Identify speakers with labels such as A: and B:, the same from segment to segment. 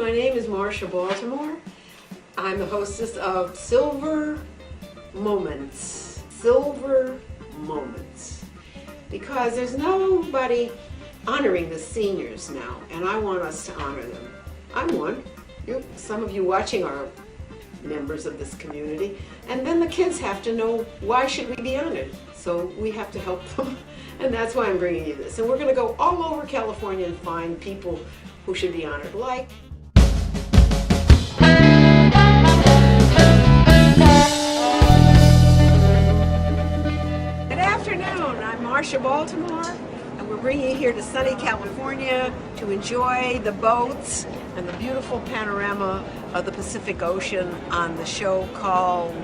A: my name is Marcia Baltimore. I'm the hostess of Silver Moments. Silver Moments. Because there's nobody honoring the seniors now, and I want us to honor them. I'm one. Some of you watching are members of this community, and then the kids have to know why should we be honored. So we have to help them, and that's why I'm bringing you this. And we're going to go all over California and find people who should be honored, like good afternoon. I'm Marcia Baltimore, and we're bringing you here to sunny California to enjoy the boats and the beautiful panorama of the Pacific Ocean on the show called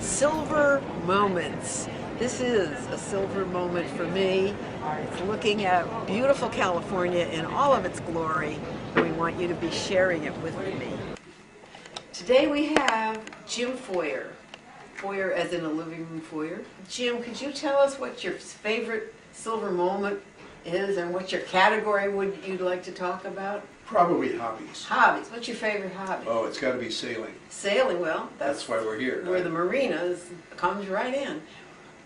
A: Silver Moments. This is a silver moment for me. It's looking at beautiful California in all of its glory, and we want you to be sharing it with me. Today we have Jim Foyer. Foyer as in a living room foyer. Jim, could you tell us what your favorite silver moment is and what your category you'd like to talk about?
B: Probably hobbies.
A: Hobbies. What's your favorite hobby?
B: Oh, it's got to be sailing.
A: Sailing. Well,
B: That's why we're here.
A: where the marinas comes right in.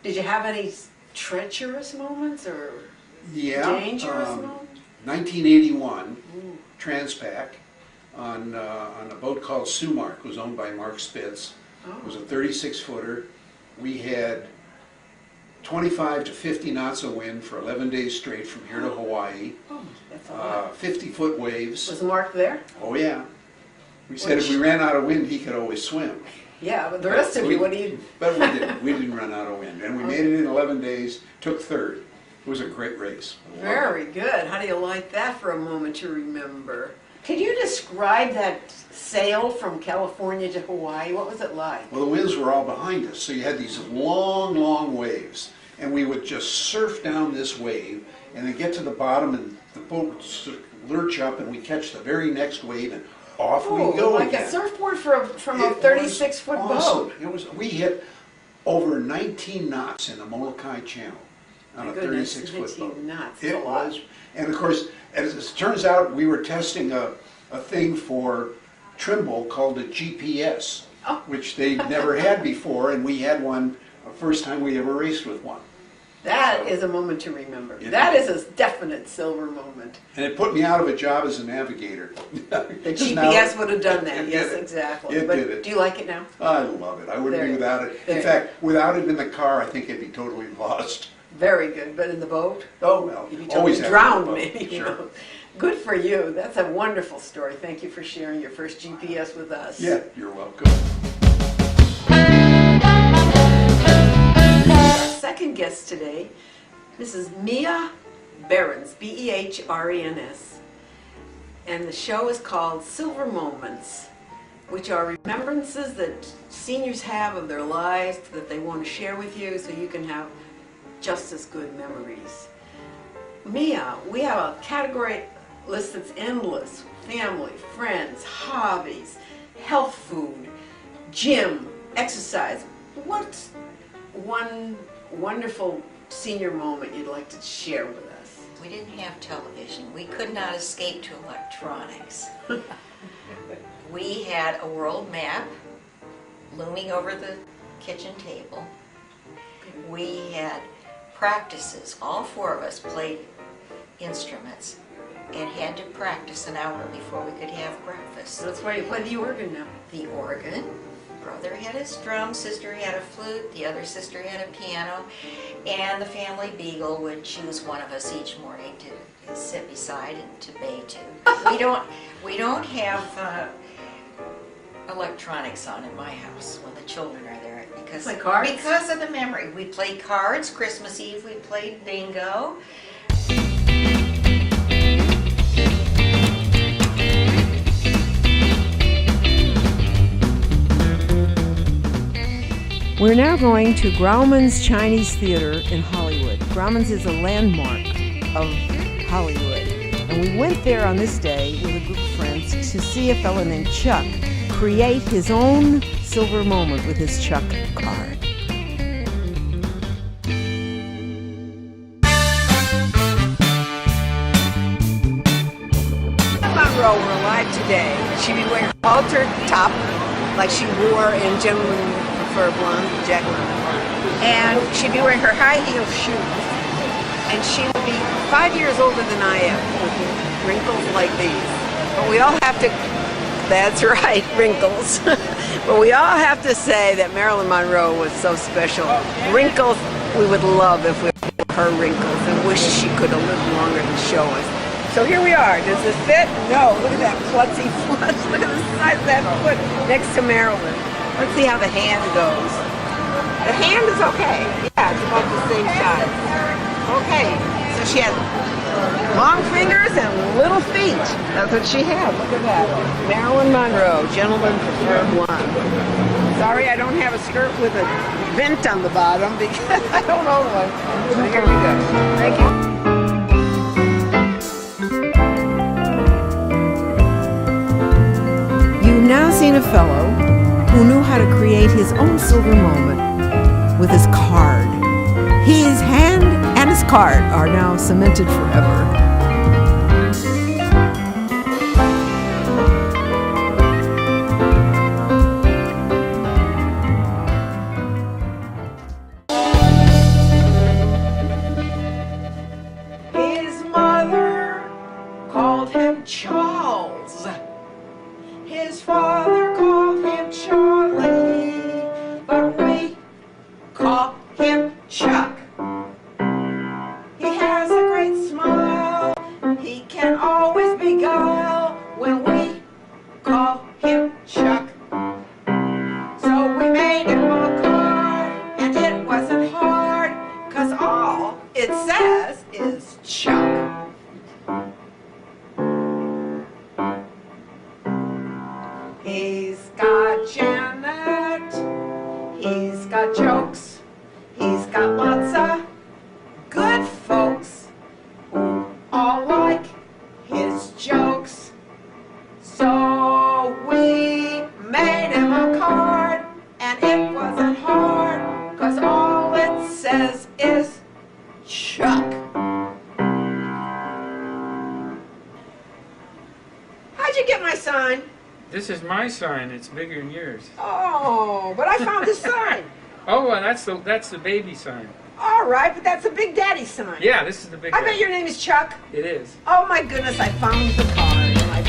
A: Did you have any treacherous moments or dangerous moments?
B: 1981, Transpac on a boat called Sumark. It was owned by Mark Spitz.
A: Oh.
B: It was a 36-footer. We had 25 to 50 knots of wind for 11 days straight from here to Hawaii.
A: Oh, that's a lot.
B: 50-foot waves.
A: Was Mark there?
B: Oh yeah. We said if we ran out of wind, he could always swim.
A: Yeah, but the rest of you, what do you...
B: But we didn't. We didn't run out of wind. And we made it in 11 days, took third. It was a great race.
A: Very good. How do you like that for a moment to remember? Could you describe that sail from California to Hawaii? What was it like?
B: Well, the winds were all behind us, so you had these long, long waves. And we would just surf down this wave and then get to the bottom and the boat would lurch up and we'd catch the very next wave and off we go
A: like
B: again.
A: a surfboard from a 36-foot
B: awesome.
A: boat.
B: We hit over 19 knots in the Molokai Channel on a 36-foot boat.
A: Knots.
B: It was. And of course, as it turns out, we were testing a thing for Trimble called a GPS, which they never had before, and we had one the first time we ever raced with one.
A: That is a moment to remember. That is a definite silver moment.
B: And it put me out of a job as a navigator.
A: The GPS would have done that, yes, exactly.
B: It did it.
A: Do you like it now?
B: I love it. I wouldn't be without it. In fact, without it in the car, I think I'd be totally lost.
A: Very good. But in the boat?
B: Oh, well,
A: you'd be
B: always
A: totally drowned,
B: boat.
A: maybe.
B: Sure.
A: You know. Good for you. That's a wonderful story. Thank you for sharing your first GPS with us.
B: Yeah, you're welcome.
A: Second guest today, Mrs. Mia Behrens, Behrens, and the show is called Silver Moments, which are remembrances that seniors have of their lives that they want to share with you so you can have just as good memories. Mia, we have a category list that's endless: family, friends, hobbies, health food, gym, exercise. What's one wonderful senior moment you'd like to share with us?
C: We didn't have television. We could not escape to electronics. We had a world map looming over the kitchen table. We had practices. All four of us played instruments and had to practice an hour before we could have breakfast.
A: So that's why you play the organ now.
C: The organ. Brother had his drum, sister had a flute, the other sister had a piano, and the family beagle would choose one of us each morning to sit beside and to bay to. We don't have electronics on in my house when the children are there because of the memory. We played cards. Christmas Eve we played bingo.
A: We're now going to Grauman's Chinese Theater in Hollywood. Grauman's is a landmark of Hollywood. And we went there on this day with a group of friends to see a fellow named Chuck create his own silver moment with his Chuck card. We're live today. She'd be wearing a halter top like she wore in Gentlemen Prefer Blonde, Jacqueline. And she'd be wearing her high heel shoes. And she would be 5 years older than I am, with wrinkles like these. But we all have to, that's right, wrinkles. But we all have to say that Marilyn Monroe was so special. Wrinkles, we would love if we had her wrinkles and wish she could have lived longer to show us. So here we are. Does this fit? No. Look at that klutzy flutz. Look at the size of that foot next to Marilyn. Let's see how the hand goes. The hand is okay. Yeah, it's about the same size. Okay. So she has long fingers and little feet. That's what she had. Look at that. Marilyn Monroe, Gentlemen Prefer Blonde. Sorry, I don't have a skirt with a vent on the bottom because I don't own one. So here we go. Thank you. You've now seen a fellow who knew how to create his own silver moment with his card. His hand and his card are now cemented forever. His mother called him Charles. His father called him Charlie, but we call him Chuck. He has a great smile, he can always beguile when we call him Chuck. So we made him a card, and it wasn't hard, 'cause all it says is Chuck. He's got Janet, he's got jokes, he's got lots of good folks who all like his jokes. So we made him a card, and it wasn't hard, 'cause all it says is Chuck. How'd you get my sign?
D: This is my sign. It's bigger than yours.
A: Oh, but I found the sign.
D: Oh, well, that's the baby sign.
A: All right, but that's a Big Daddy sign.
D: Yeah, this is the big
A: I
D: one.
A: bet your name is Chuck.
D: It is.
A: Oh my goodness, I found the card.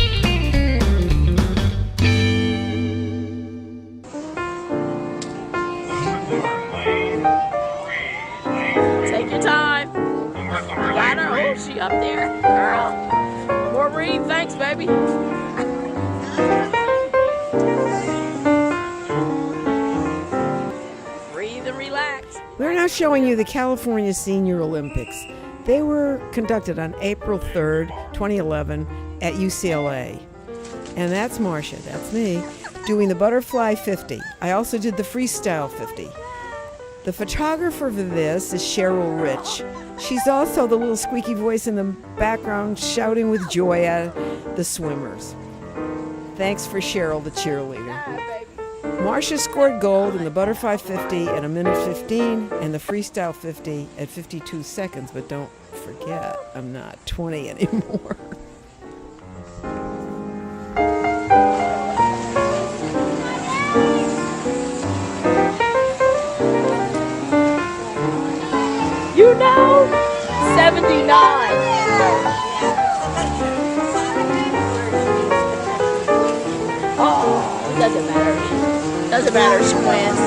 E: Take your time. Got her. Oh, she up there. Girl. Maureen, thanks, baby. Breathe and relax.
A: We're now showing you the California Senior Olympics. They were conducted on April 3rd, 2011 at UCLA. And that's Marcia, that's me, doing the butterfly 50. I also did the freestyle 50. The photographer for this is Cheryl Rich. She's also the little squeaky voice in the background shouting with joy at the swimmers. Thanks for Cheryl, the cheerleader. Marcia scored gold in the butterfly 50 at 1:15 and the freestyle 50 at 52 seconds, but don't forget, I'm not 20 anymore.
E: You know, 79. Oh, it doesn't matter. Doesn't matter, she wins.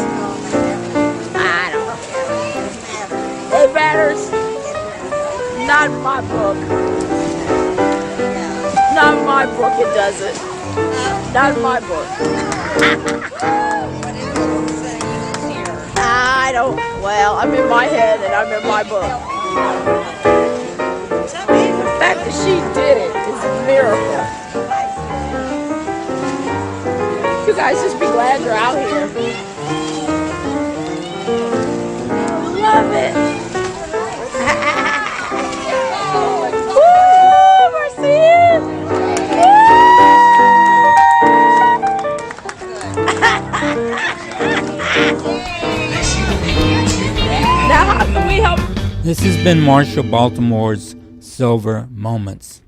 E: I don't care. It matters. Not in my book. Not in my book, it doesn't. Not in my book. I don't, well, I'm in my head and I'm in my book. The fact that she did it is a miracle. You guys just be glad you're out here. Love it. Woo, Marcia! Now how can we help?
F: This has been Marcia Baltimore's Silver Moments.